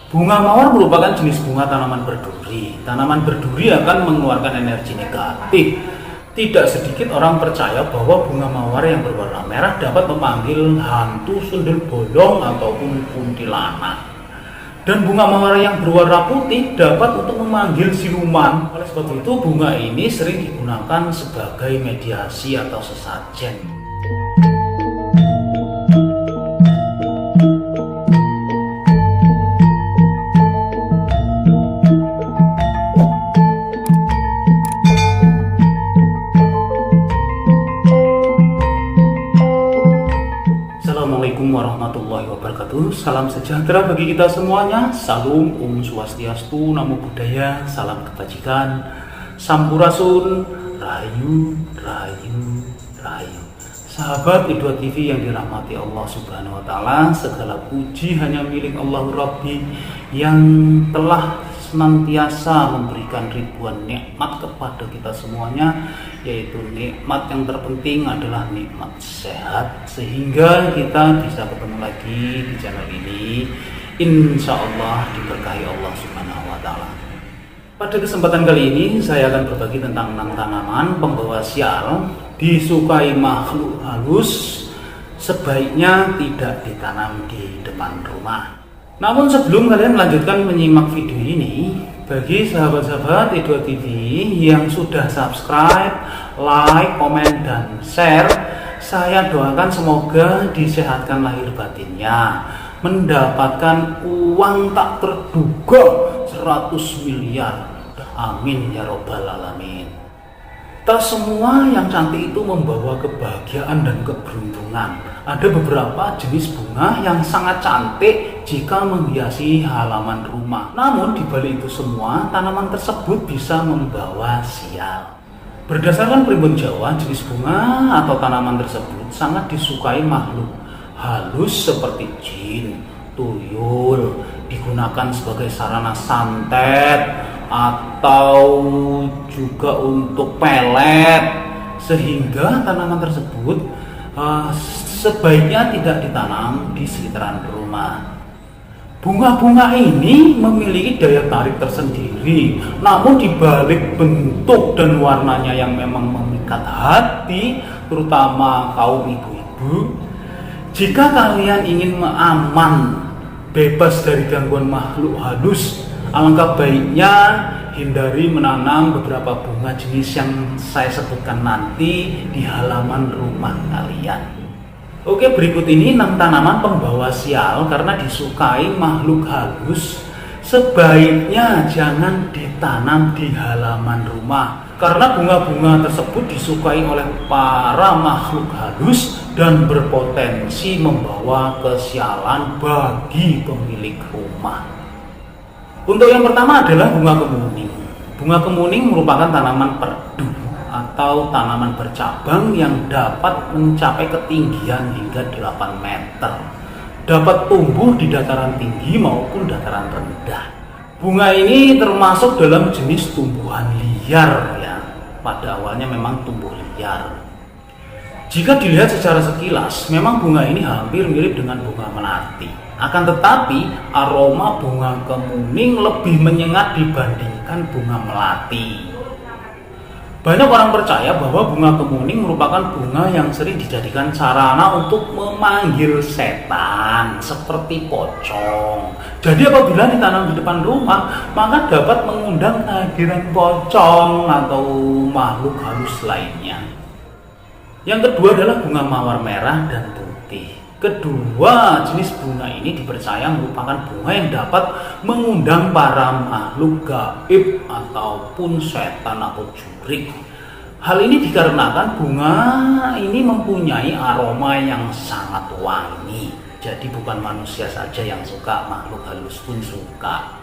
Bunga mawar merupakan jenis bunga tanaman berduri. Tanaman berduri akan mengeluarkan energi negatif. Tidak sedikit orang percaya bahwa bunga mawar yang berwarna merah dapat memanggil hantu sundel bolong ataupun kuntilanak. Dan bunga mawar yang berwarna putih dapat untuk memanggil siluman. Oleh sebab itu, bunga ini sering digunakan sebagai mediasi atau sesajen. Assalamualaikum warahmatullahi wabarakatuh. Salam sejahtera bagi kita semuanya. Salam Om Swastiastu, Namo Buddhaya, salam kebajikan, Sampurasun, Rahayu, Rahayu, Rahayu. Sahabat Idwa TV yang dirahmati Allah Subhanahu wa Ta'ala, segala puji hanya milik Allah Rabbi yang telah senantiasa memberikan ribuan nikmat kepada kita semuanya, yaitu nikmat yang terpenting adalah nikmat sehat, sehingga kita bisa bertemu lagi di channel ini, insya Allah diberkahi Allah Subhanahu wa Ta'ala. Pada kesempatan kali ini saya akan berbagi tentang 6 tanaman pembawa sial disukai makhluk halus, sebaiknya tidak ditanam di depan rumah. Namun sebelum kalian melanjutkan menyimak video ini, bagi sahabat-sahabat Idwa TV yang sudah subscribe, like, komen, dan share, saya doakan semoga disehatkan lahir batinnya, mendapatkan uang tak terduga 100 miliar. Amin ya robbal alamin. Tak semua yang cantik itu membawa kebahagiaan dan keberuntungan. Ada beberapa jenis bunga yang sangat cantik jika menghiasi halaman rumah. Namun di balik itu semua, tanaman tersebut bisa membawa sial. Berdasarkan primbon Jawa, jenis bunga atau tanaman tersebut sangat disukai makhluk halus seperti jin, tuyul, digunakan sebagai sarana santet atau juga untuk pelet, sehingga tanaman tersebut sebaiknya tidak ditanam di sekitaran rumah. Bunga-bunga ini memiliki daya tarik tersendiri, namun dibalik bentuk dan warnanya yang memang memikat hati, terutama kaum ibu-ibu, jika kalian ingin aman, bebas dari gangguan makhluk halus, alangkah baiknya hindari menanam beberapa bunga jenis yang saya sebutkan nanti di halaman rumah kalian. Oke, berikut ini 6 tanaman pembawa sial karena disukai makhluk halus. Sebaiknya jangan ditanam di halaman rumah, karena bunga-bunga tersebut disukai oleh para makhluk halus dan berpotensi membawa kesialan bagi pemilik rumah. Untuk yang pertama adalah bunga kemuning. Bunga kemuning merupakan tanaman perdu atau tanaman bercabang yang dapat mencapai ketinggian hingga 8 meter. Dapat tumbuh di dataran tinggi maupun dataran rendah. Bunga ini termasuk dalam jenis tumbuhan liar ya. Pada awalnya memang tumbuh liar. Jika dilihat secara sekilas, memang bunga ini hampir mirip dengan bunga melati. Akan tetapi, aroma bunga kemuning lebih menyengat dibandingkan bunga melati. Banyak orang percaya bahwa bunga kemuning merupakan bunga yang sering dijadikan sarana untuk memanggil setan, seperti pocong. Jadi apabila ditanam di depan rumah, maka dapat mengundang kehadiran pocong atau makhluk halus lainnya. Yang kedua adalah bunga mawar merah dan putih. Kedua jenis bunga ini dipercaya merupakan bunga yang dapat mengundang para makhluk gaib ataupun setan atau jurik. Hal ini dikarenakan bunga ini mempunyai aroma yang sangat wangi. Jadi bukan manusia saja yang suka, makhluk halus pun suka.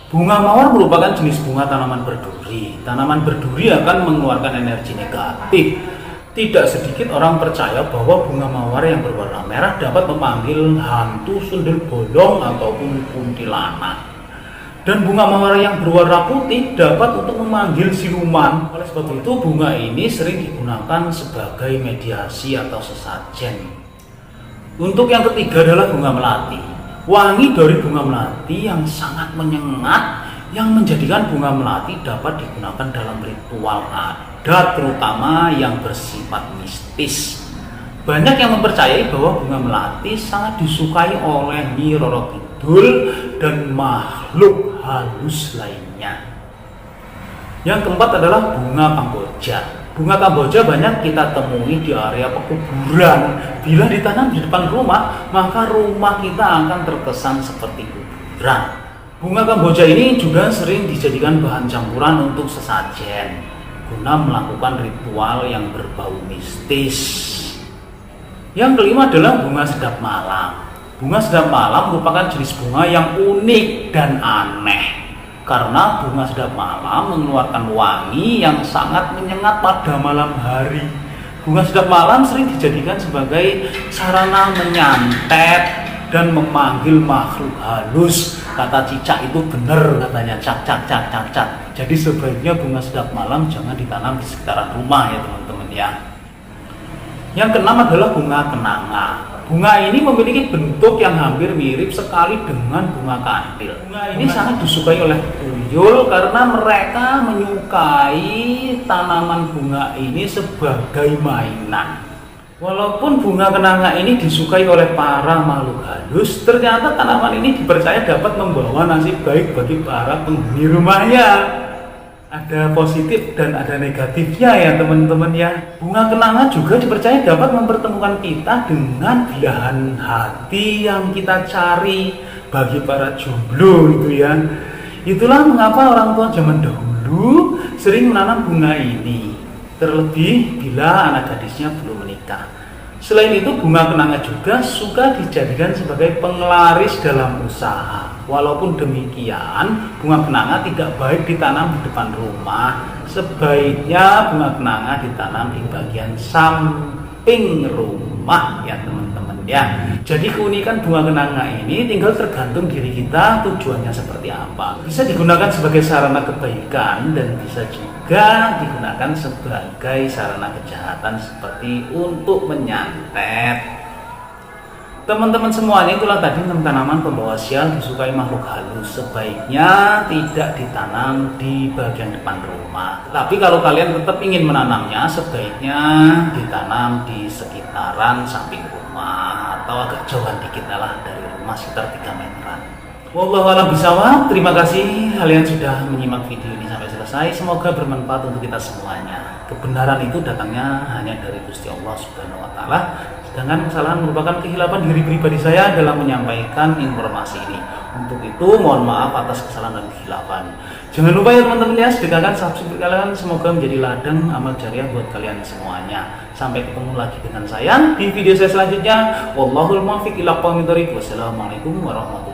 Bunga mawar merupakan jenis bunga tanaman berduri. Tanaman berduri akan mengeluarkan energi negatif. Tidak sedikit orang percaya bahwa bunga mawar yang berwarna merah dapat memanggil hantu sundel bolong ataupun kuntilanak. Dan bunga mawar yang berwarna putih dapat untuk memanggil siluman. Oleh sebab itu, bunga ini sering digunakan sebagai mediasi atau sesajen. Untuk yang ketiga adalah bunga melati. Wangi dari bunga melati yang sangat menyengat, yang menjadikan bunga melati dapat digunakan dalam ritual adat, terutama yang bersifat mistis. Banyak yang mempercayai bahwa bunga melati sangat disukai oleh Nyi Roro Kidul dan makhluk halus lainnya. Yang keempat adalah bunga Kamboja. Bunga Kamboja banyak kita temui di area pekuburan. Bila ditanam di depan rumah, maka rumah kita akan terkesan seperti kuburan. Bunga Kamboja ini juga sering dijadikan bahan campuran untuk sesajen, guna melakukan ritual yang berbau mistis. Yang kelima adalah bunga sedap malam. Bunga sedap malam merupakan jenis bunga yang unik dan aneh, karena bunga sedap malam mengeluarkan wangi yang sangat menyengat pada malam hari. Bunga sedap malam sering dijadikan sebagai sarana menyantet dan memanggil makhluk halus. Kata cicak itu benar katanya, cak cak cak cak cak. Jadi sebaiknya bunga sedap malam jangan ditanam di sekitaran rumah ya teman-teman ya. Yang keenam adalah bunga kenanga. Bunga ini memiliki bentuk yang hampir mirip sekali dengan bunga kandil. Bunga ini sangat disukai oleh tuyul karena mereka menyukai tanaman bunga ini sebagai mainan. Walaupun bunga kenanga ini disukai oleh para makhluk halus, ternyata tanaman ini dipercaya dapat membawa nasib baik bagi para penghuni rumahnya. Ada positif dan ada negatifnya ya teman-teman ya. Bunga kenanga juga dipercaya dapat mempertemukan kita dengan belahan hati yang kita cari bagi para jomblo itu ya. Itulah mengapa orang tua zaman dahulu sering menanam bunga ini, terlebih bila anak gadisnya belum menikah. Selain itu, bunga kenanga juga suka dijadikan sebagai penglaris dalam usaha. Walaupun demikian, bunga kenanga tidak baik ditanam di depan rumah. Sebaiknya bunga kenanga ditanam di bagian samping rumah ya teman-teman ya. Jadi keunikan bunga kenanga ini tinggal tergantung diri kita tujuannya seperti apa. Bisa digunakan sebagai sarana kebaikan dan bisa juga digunakan sebagai sarana kejahatan seperti untuk menyantet. Teman-teman semuanya, itulah tadi tanaman pembawa sial disukai makhluk halus. Sebaiknya tidak ditanam di bagian depan rumah. Tapi kalau kalian tetap ingin menanamnya, sebaiknya ditanam di sekitaran samping rumah atau agak jauhan dikit lah dari rumah, sekitar 3 meteran. Wallahu a'lam bishawab. Terima kasih kalian sudah menyimak video ini sampai selesai. Semoga bermanfaat untuk kita semuanya. Kebenaran itu datangnya hanya dari Gusti Allah Subhanahu wa taala. Sedangkan kesalahan merupakan kehilapan diri pribadi saya dalam menyampaikan informasi ini. Untuk itu mohon maaf atas kesalahan dan kehilapan. Jangan lupa ya teman-teman ya, sedekahkan subscribe kalian, semoga menjadi ladang amal jariah buat kalian semuanya. Sampai ketemu lagi dengan saya di video saya selanjutnya. Wallahul muwaffiq ila aqwamit thoriq. Wassalamualaikum warahmatullahi wabarakatuh.